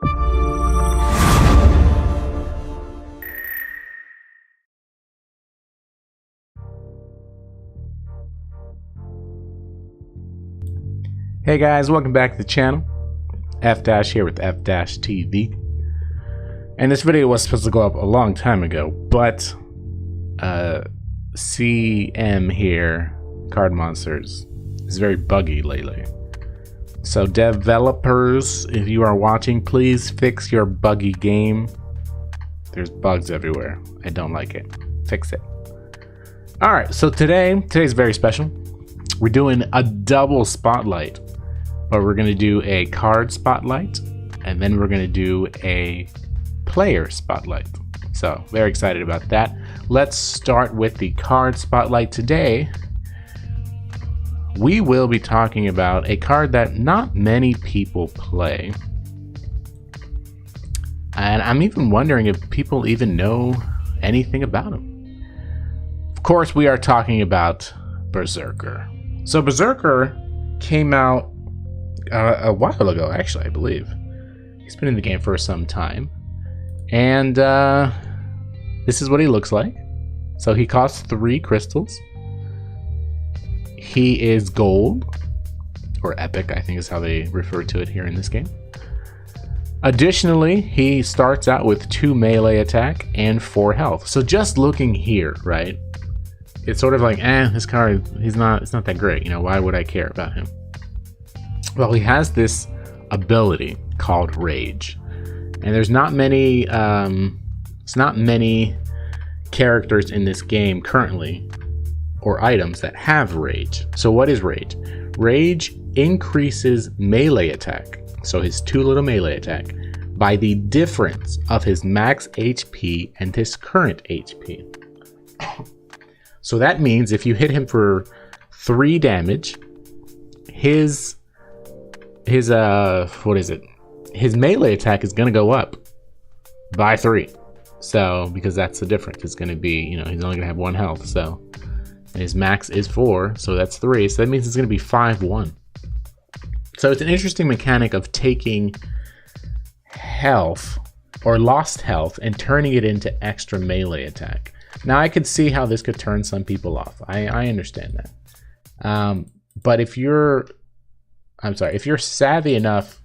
Hey guys, welcome back to the channel. Effdash here with Effdash TV. And this video was supposed to go up a long time ago, but CM here, Card Monsters, is very buggy lately. So developers, if you are watching, please fix your buggy game. There's bugs everywhere. I don't like it. Fix it. Alright, so today's very special. We're doing a double spotlight. But we're going to do a card spotlight, and then we're going to do a player spotlight. So, very excited about that. Let's start with the card spotlight today. We will be talking about a card that not many people play. And I'm even wondering if people even know anything about him. Of course, we are talking about Berserker. So, Berserker came out a while ago, actually, I believe. He's been in the game for some time, and this is what he looks like. So he costs 3 crystals. He is gold, or epic, I think is how they refer to it here in this game. Additionally, he starts out with 2 melee attack and 4 health. So just looking here, right, it's sort of like, this card, it's not that great, you know, why would I care about him? Well, he has this ability called Rage, and there's not many characters in this game currently, or items that have Rage. So what is Rage? Rage increases melee attack, so his 2 little melee attack, by the difference of his max HP and his current HP. So that means if you hit him for 3 damage, his melee attack is going to go up by 3. So because that's the difference, it's going to be, you know, he's only going to have 1 health, so his max is 4, so that's 3, so that means it's going to be 5-1. So it's an interesting mechanic of taking health or lost health and turning it into extra melee attack. Now I could see how this could turn some people off. I understand that. But if you're savvy enough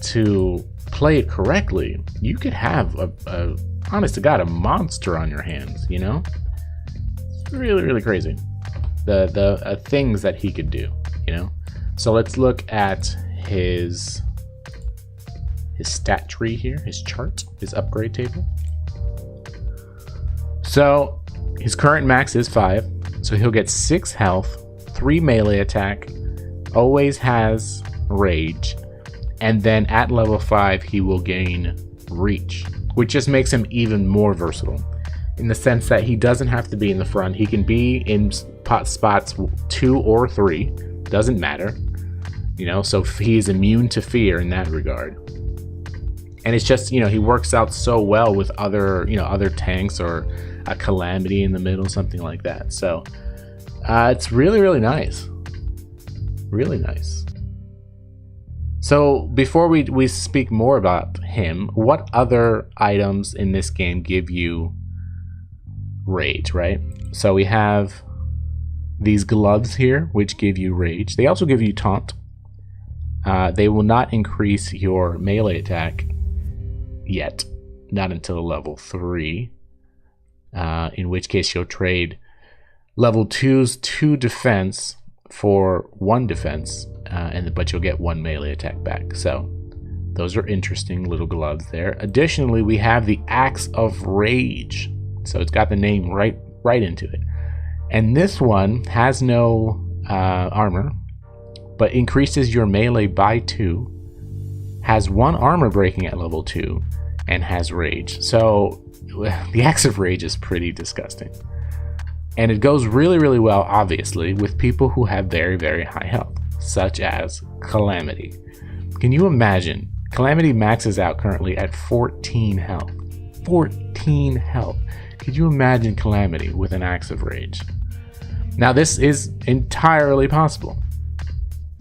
to play it correctly, you could have a honest to God, a monster on your hands, you know? It's really, really crazy. The things that he could do, you know? So let's look at his stat tree here, his chart, his upgrade table. So his current max is 5, so he'll get 6 health, 3 melee attack, always has Rage, and then at level 5 he will gain Reach, which just makes him even more versatile in the sense that he doesn't have to be in the front. He can be in spots 2 or 3, doesn't matter, you know, so he's immune to fear in that regard. And it's just, you know, he works out so well with other, you know, other tanks or a Calamity in the middle, something like that. So it's really, really nice. Really nice. So before we speak more about him, what other items in this game give you Rage, right? So we have these gloves here, which give you Rage. They also give you Taunt. They will not increase your melee attack yet, not until level 3, in which case you'll trade level 2's 2 defense for 1 defense, but you'll get 1 melee attack back. So those are interesting little gloves there. Additionally, we have the Axe of Rage, so it's got the name right into it, and this one has no armor, but increases your melee by 2, has 1 armor breaking at level 2, and has Rage. So the Axe of Rage is pretty disgusting. And it goes really, really well, obviously, with people who have very, very high health, such as Calamity. Can you imagine? Calamity maxes out currently at 14 health. 14 health. Could you imagine Calamity with an Axe of Rage? Now, this is entirely possible.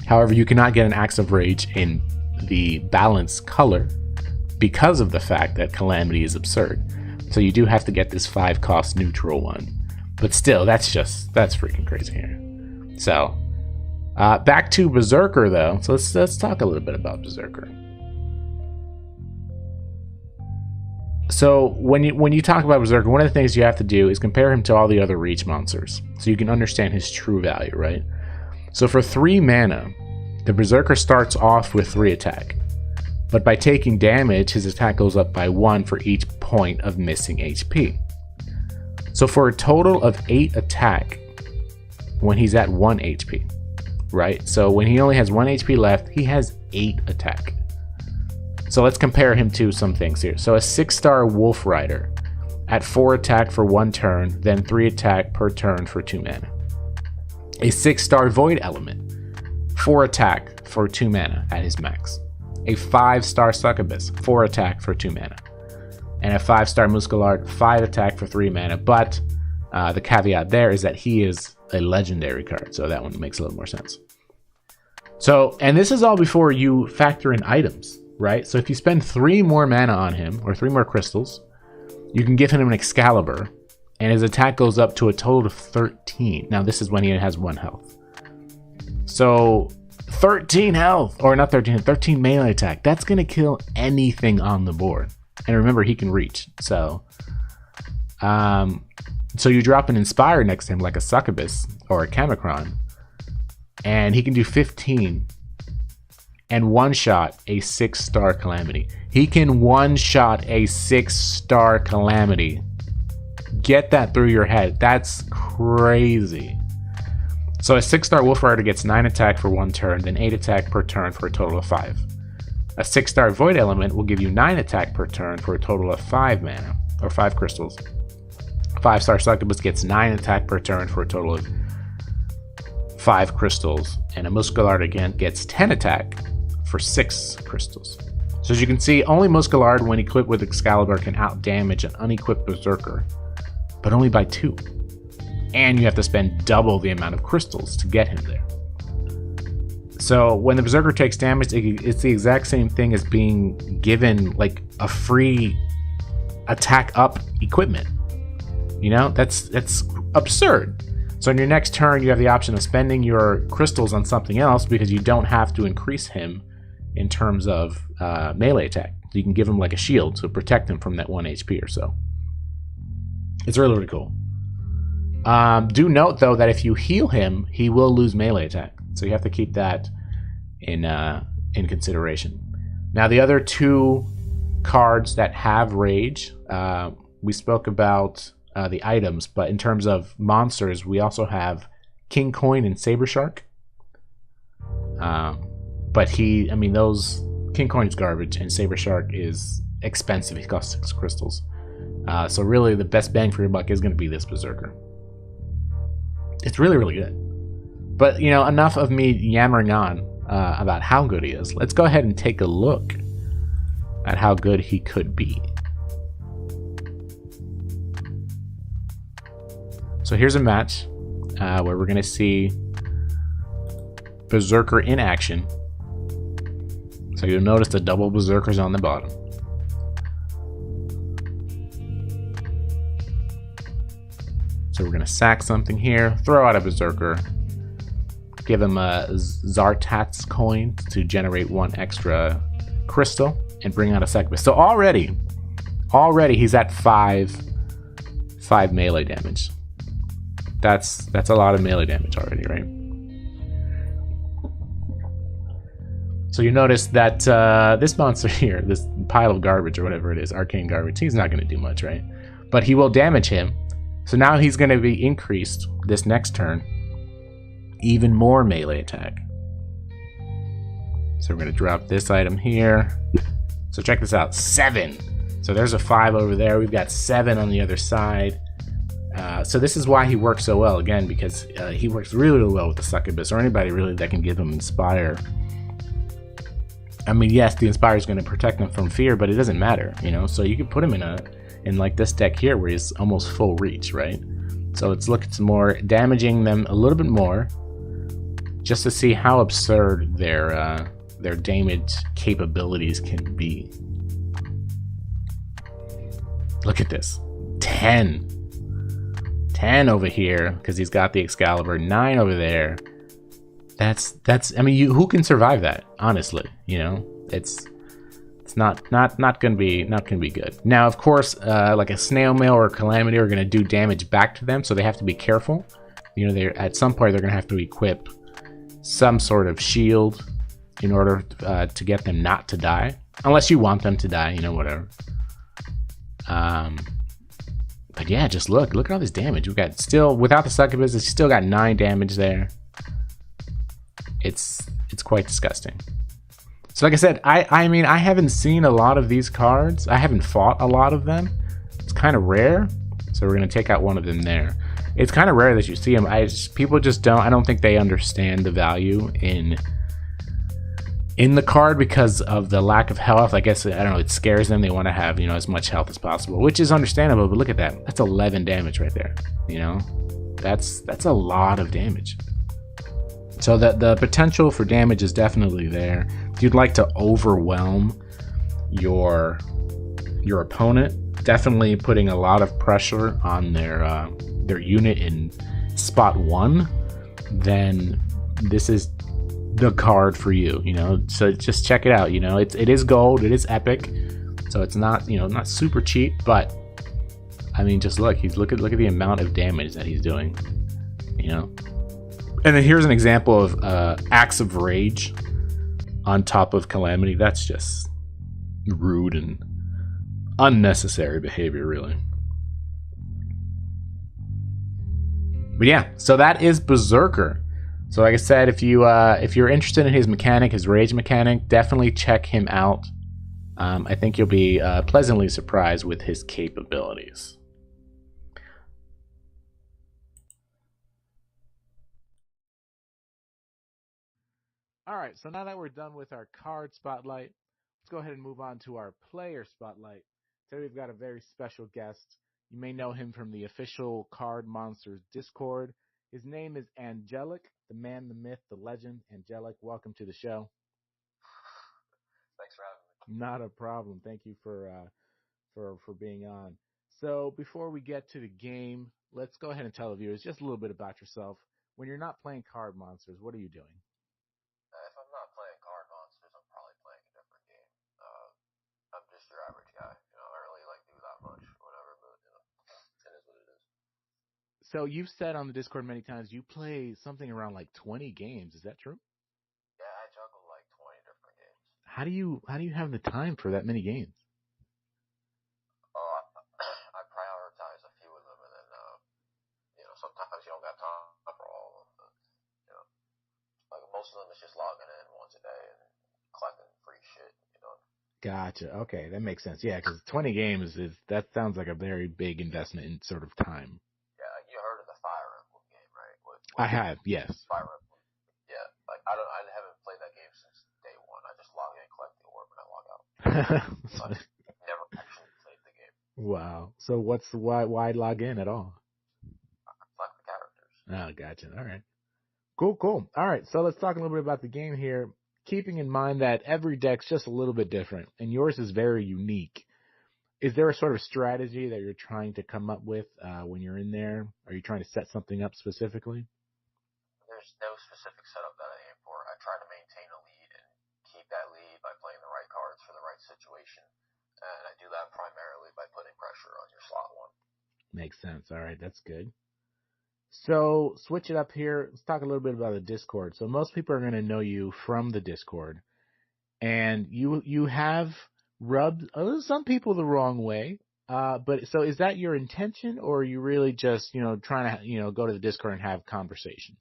However, you cannot get an Axe of Rage in the balanced color because of the fact that Calamity is absurd. So you do have to get this 5-cost neutral one. But still, that's freaking crazy here. So, back to Berserker though. So let's talk a little bit about Berserker. So when you talk about Berserker, one of the things you have to do is compare him to all the other Reach monsters, so you can understand his true value, right? So for 3 mana, the Berserker starts off with 3 attack, but by taking damage, his attack goes up by 1 for each point of missing HP. So for a total of 8 attack when he's at 1 HP, right? So when he only has 1 HP left, he has 8 attack. So let's compare him to some things here. So a 6-star Wolf Rider at 4 attack for 1 turn, then 3 attack per turn for 2 mana. A 6-star Void Element, 4 attack for 2 mana at his max. A 5-star Succubus, 4 attack for 2 mana. And a 5-star Musculard, 5 attack for 3 mana. But the caveat there is that he is a legendary card, so that one makes a little more sense. So, and this is all before you factor in items, right? So if you spend 3 more mana on him, or 3 more crystals, you can give him an Excalibur, and his attack goes up to a total of 13. Now this is when he has 1 health. So 13 health, or not 13, 13 melee attack. That's gonna kill anything on the board. And remember, he can reach. So so you drop an Inspire next to him, like a Succubus or a Kamikron, and he can do 15 and one-shot a 6-star Calamity. He can one-shot a 6-star Calamity. Get that through your head. That's crazy. So a 6-star Wolf Rider gets 9 attack for 1 turn, then 8 attack per turn for a total of 5. A 6-star Void Element will give you 9 attack per turn for a total of 5 mana, or 5 crystals. 5-star Succubus gets 9 attack per turn for a total of 5 crystals, and a Musculard again gets 10 attack for 6 crystals. So as you can see, only Musculard, when equipped with Excalibur, can outdamage an unequipped Berserker, but only by 2. And you have to spend double the amount of crystals to get him there. So when the Berserker takes damage, it's the exact same thing as being given like a free attack up equipment. You know, that's absurd. So in your next turn, you have the option of spending your crystals on something else because you don't have to increase him in terms of melee attack. You can give him like a shield to protect him from that 1 HP or so. It's really, really cool. Do note though that if you heal him, he will lose melee attack. So you have to keep that in consideration. Now the other 2 cards that have rage, we spoke about the items, but in terms of monsters, we also have King Coin and Saber Shark. But those King Coin's garbage and Saber Shark is expensive. He costs 6 crystals. So really the best bang for your buck is going to be this Berserker. It's really, really good. But, you know, enough of me yammering on about how good he is. Let's go ahead and take a look at how good he could be. So here's a match where we're going to see Berserker in action. So you'll notice the double Berserkers on the bottom. So we're going to sack something here, throw out a Berserker, give him a Zartat's coin to generate 1 extra crystal, and bring out a Succubus. So already he's at 5 melee damage. That's a lot of melee damage already, right? So you notice that this monster here, this pile of garbage or whatever it is, arcane garbage, he's not going to do much, right? But he will damage him. So now he's going to be increased this next turn, even more melee attack. So we're going to drop this item here. So check this out, 7. So there's a 5 over there. We've got 7 on the other side. So this is why he works so well, again, because he works really, really well with the Succubus, or anybody really that can give him Inspire. I mean, yes, the Inspire is going to protect him from fear, but it doesn't matter, you know? So you can put him in like this deck here where he's almost full reach, right? So let's look at some more, damaging them a little bit more, just to see how absurd their damage capabilities can be. Look at this. 10. 10 over here, because he's got the Excalibur. 9 over there. That's I mean, who can survive that, honestly? You know, it's not gonna be good. Now, of course, like a Snail Mail or Calamity are gonna do damage back to them, so they have to be careful. You know, they're at some point they're gonna have to equip some sort of shield in order to get them not to die, unless you want them to die. You know, whatever. But yeah, just look at all this damage. We've got still, without the succubus, it's still got 9 damage there. It's quite disgusting. So like I said, I mean, I haven't seen a lot of these cards. I haven't fought a lot of them. It's kind of rare. So we're gonna take out one of them there. It's kind of rare that you see them. People just don't. I don't think they understand the value in the card because of the lack of health. I guess, I don't know, it scares them. They want to have, you know, as much health as possible, which is understandable. But look at that. That's 11 damage right there. You know, that's a lot of damage. So the potential for damage is definitely there. If you'd like to overwhelm your opponent, definitely putting a lot of pressure on their unit in spot 1, then this is the card for you. You know, so just check it out. You know, it is gold, it is epic, so it's not, you know, not super cheap, but I mean, just look at the amount of damage that he's doing. You know. And then here's an example of Acts of Rage on top of Calamity. That's just rude and unnecessary behavior, really. But yeah, so that is Berserker. So like I said, if you're interested in his mechanic, his rage mechanic, definitely check him out. I think you'll be pleasantly surprised with his capabilities. All right, so now that we're done with our card spotlight, let's go ahead and move on to our player spotlight. Today we've got a very special guest. You may know him from the official Card Monsters Discord. His name is Angelic, the man, the myth, the legend. Angelic, welcome to the show. Thanks for having me. Not a problem. Thank you for being on. So before we get to the game, let's go ahead and tell the viewers just a little bit about yourself. When you're not playing Card Monsters, what are you doing? If I'm not playing Card Monsters, I'm probably playing a different game. I'm just your average guy. You know, I don't really like do that much, whatever, but you know, it is what it is. So you've said on the Discord many times you play something around like 20 games. Is that true? Yeah, I juggle like 20 different games. How do you have the time for that many games? Oh, I prioritize a few of them, and then you know, sometimes you don't got time for all of them. But, you know, like most of them is just logging in once a day and collecting free shit. You know. Gotcha. Okay, that makes sense. Yeah, because 20 games that sounds like a very big investment in sort of time. Yeah, you heard of the Fire Emblem game, right? I have, yes. Fire Emblem. Yeah, like I haven't played that game since day one. I just log in, collect the orb, and I log out. So I never actually played the game. Wow. So why log in at all? I collect the characters. Oh, gotcha. All right. Cool. All right, so let's talk a little bit about the game here. Keeping in mind that every deck's just a little bit different, and yours is very unique. Is there a sort of strategy that you're trying to come up with when you're in there? Are you trying to set something up specifically? There's no specific setup that I aim for. I try to maintain a lead and keep that lead by playing the right cards for the right situation. And I do that primarily by putting pressure on your slot 1. Makes sense. All right, that's good. So switch it up here. Let's talk a little bit about the Discord. So most people are going to know you from the Discord, and you have rubbed some people the wrong way. But so is that your intention, or are you really just trying to go to the Discord and have conversations?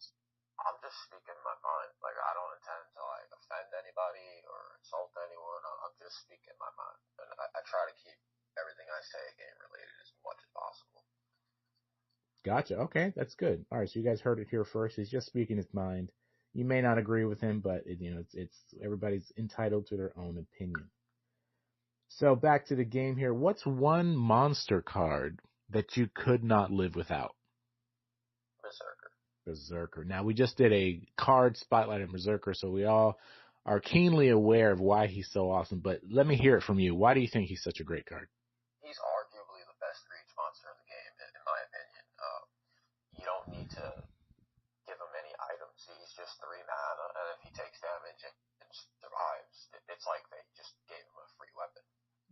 I'm just speaking my mind. Like I don't intend to like offend anybody or insult anyone. I'm just speaking my mind, and I try to keep everything I say game related as much as possible. Gotcha. Okay, that's good. All right, so you guys heard it here first. He's just speaking his mind. You may not agree with him, but it's everybody's entitled to their own opinion. So back to the game here. What's one monster card that you could not live without? Berserker. Now, we just did a card spotlight on Berserker, so we all are keenly aware of why he's so awesome. But let me hear it from you. Why do you think he's such a great card? He's arguably the to give him any items. He's just 3 mana, and if he takes damage and survives, it's like they just gave him a free weapon.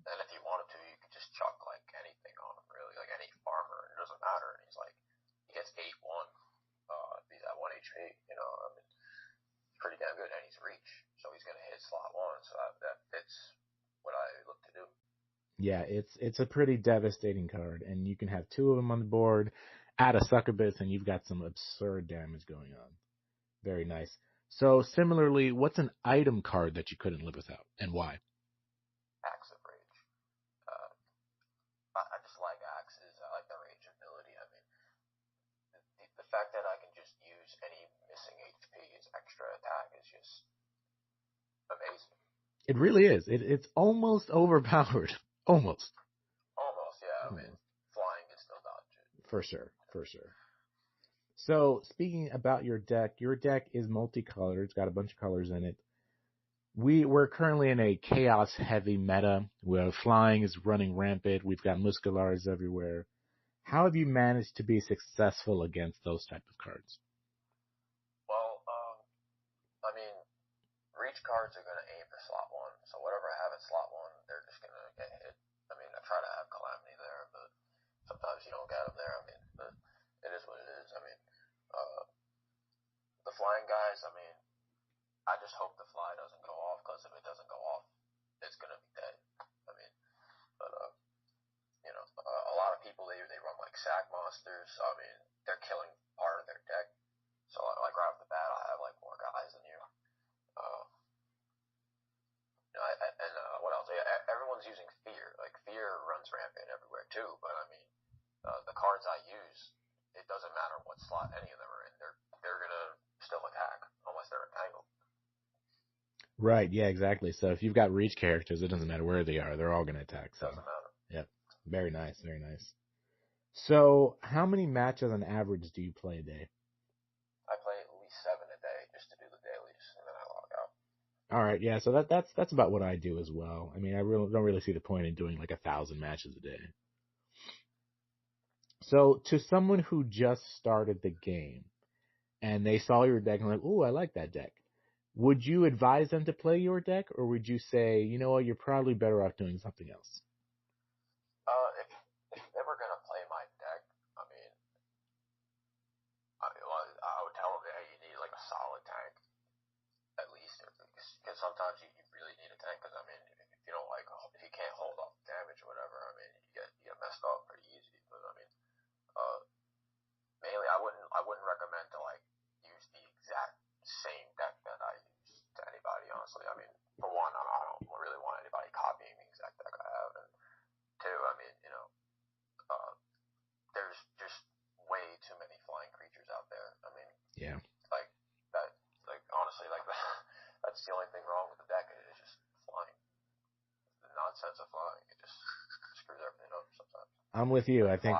And if you wanted to, you could just chuck like anything on him, really, like any farmer, and it doesn't matter. And he gets 8-1. He's at 1 HP. I mean, it's pretty damn good, and he's reach, so he's gonna hit slot 1. So that fits what I look to do. Yeah, it's a pretty devastating card, and you can have 2 of them on the board, add a succubus, and you've got some absurd damage going on. Very nice. So similarly, what's an item card that you couldn't live without, and why? Axe of Rage. I just like axes. I like the rage ability. I mean, the fact that I can just use any missing HP as extra attack is just amazing. It really is. It's almost overpowered. Almost, yeah. I mean, flying can still dodge it. For sure. So, speaking about your deck is multicolored. It's got a bunch of colors in it. We're currently in a chaos-heavy meta where flying is running rampant. We've got musculars everywhere. How have you managed to be successful against those type of cards? Well, I mean, reach cards are going to aim for slot 1, so whatever I have at slot 1, they're just going to get hit. I mean, I try to have Calamity there, but sometimes you don't get them there. I mean, but it is what it is. I mean, the flying guys, I mean, I just hope the fly doesn't go off, because if it doesn't go off, it's going to be dead. I mean, but, a lot of people, they run like sack monsters, so I mean, they're killing part of their deck. So like right off the bat, I have like more guys than you. What else? Yeah, everyone's using fear. Like fear runs rampant everywhere too. But I mean, the cards I use, it doesn't matter what slot any of them are in. They're gonna still attack unless they're entangled. Right. Yeah. Exactly. So if you've got reach characters, it doesn't matter where they are; they're all gonna attack. So. Doesn't matter. Yep. Very nice. Very nice. So, how many matches on average do you play a day? I play at least 7 a day just to do the dailies, and then I log out. All right, yeah. So that's about what I do as well. I mean, I don't really see the point in doing like 1,000 matches a day. So, to someone who just started the game and they saw your deck and like, "Ooh, I like that deck," would you advise them to play your deck, or would you say, you know what, you're probably better off doing something else? If they were gonna play my deck, I mean, I would tell them, hey, you need like a solid tank, at least, because sometimes you really need a tank. Because I mean, if you don't if you can't hold off damage or whatever, I mean, you get messed up pretty easy. But I mean, mainly I wouldn't recommend to like use the exact same deck that I use to anybody. Honestly, I mean, for one, I don't really want anybody copying the exact deck I have, and two, I mean, there's just way too many flying creatures out there. I mean, yeah, like that. Like honestly, like that's the only thing wrong with the deck. It's just flying. The nonsense of flying. It just screws everything up sometimes. I'm with you. I think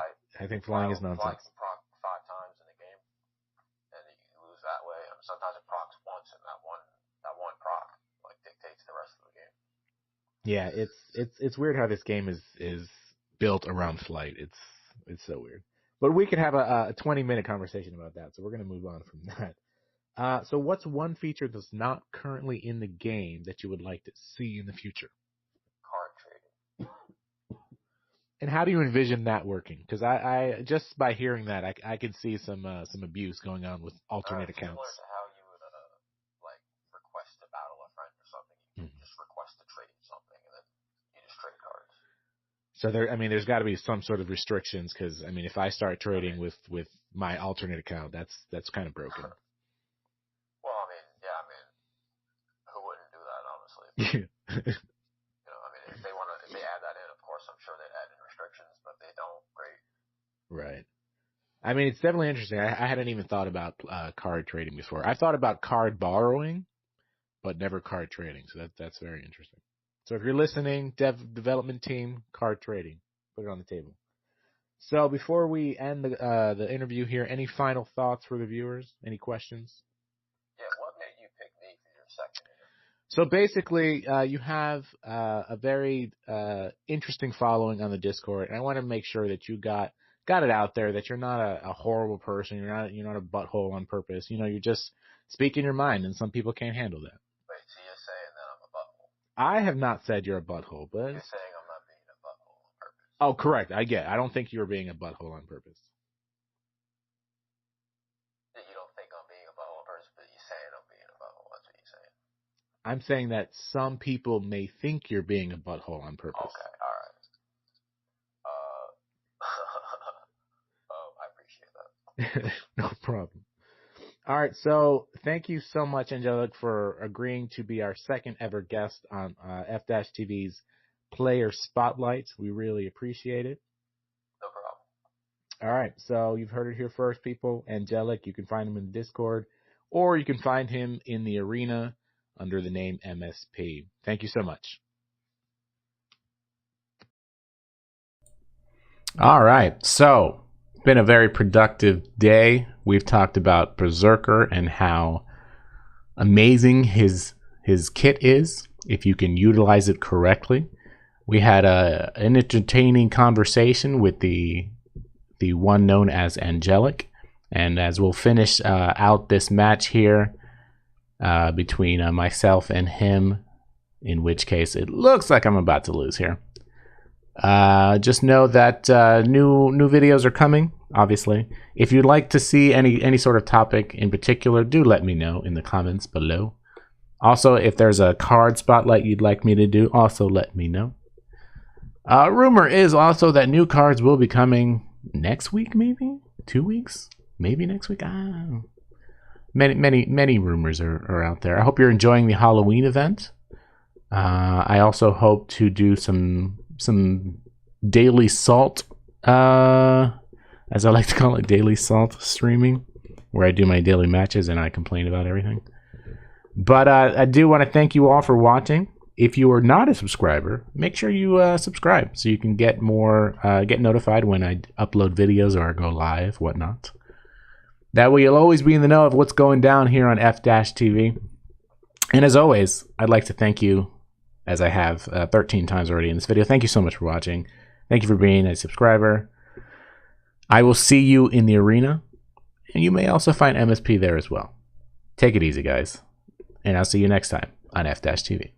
flying is nonsense. Fly can proc 5 times in the game, and you lose that way. I mean, sometimes it procs once, and that one proc like dictates the rest of the game. Yeah, it's weird how this game is built around flight. It's so weird. But we could have a 20-minute conversation about that, so we're going to move on from that. So what's one feature that's not currently in the game that you would like to see in the future? Card trading. And how do you envision that working? Because I just by hearing that, I can see some abuse going on with alternate accounts. Similar to how you would like request to battle a friend or something. You can just request to trade something, and then you just trade cards. So there's got to be some sort of restrictions, because I mean, if I start trading with my alternate account, that's kind of broken. Well, I mean, who wouldn't do that, honestly? I mean, if they add that in, of course, I'm sure they'd add in restrictions, but they don't. Great. Right. I mean, it's definitely interesting. I hadn't even thought about card trading before. I thought about card borrowing, but never card trading. So that's very interesting. So if you're listening, development team, card trading, put it on the table. So before we end the interview here, any final thoughts for the viewers? Any questions? Yeah, what made you pick me for your second interview? So basically, you have a very interesting following on the Discord, and I want to make sure that you got got it out there that you're not a horrible person. You're not a butthole on purpose. You know, you're just speaking your mind, and some people can't handle that. Wait, so you're saying that I'm a butthole? I have not said you're a butthole, but You're saying I'm not being a butthole on purpose? oh, correct. I don't think you were being a butthole on purpose. You don't think I'm being a butthole on purpose, but you're saying I'm being a butthole. That's what you're saying. I'm saying that some people may think you're being a butthole on purpose. Okay, all right. I appreciate that. No problem. All right, so thank you so much, Angelic, for agreeing to be our second ever guest on effdash TV's Player Spotlight. We really appreciate it. No problem. All right, so you've heard it here first, people. Angelic, you can find him in Discord, or you can find him in the arena under the name MSP. Thank you so much. All right, so it's been a very productive day. We've talked about Berserker and how amazing his kit is if you can utilize it correctly. We had an entertaining conversation with the one known as Angelic, and as we'll finish out this match here between myself and him, in which case it looks like I'm about to lose here. Just know that new videos are coming, obviously. If you'd like to see any sort of topic in particular, do let me know in the comments below. Also, if there's a card spotlight you'd like me to do, also let me know. Rumor is also that new cards will be coming next week, maybe 2 weeks, maybe next week. I don't know. Many rumors are out there. I hope you're enjoying the Halloween event. I also hope to do some daily salt, as I like to call it, daily salt streaming, where I do my daily matches and I complain about everything. But I do want to thank you all for watching. If you are not a subscriber, make sure you subscribe so you can get notified when I upload videos or go live, whatnot. That way you'll always be in the know of what's going down here on effdash TV. And as always, I'd like to thank you, as I have 13 times already in this video. Thank you so much for watching. Thank you for being a subscriber. I will see you in the arena, and you may also find MSP there as well. Take it easy, guys, and I'll see you next time on effdash TV.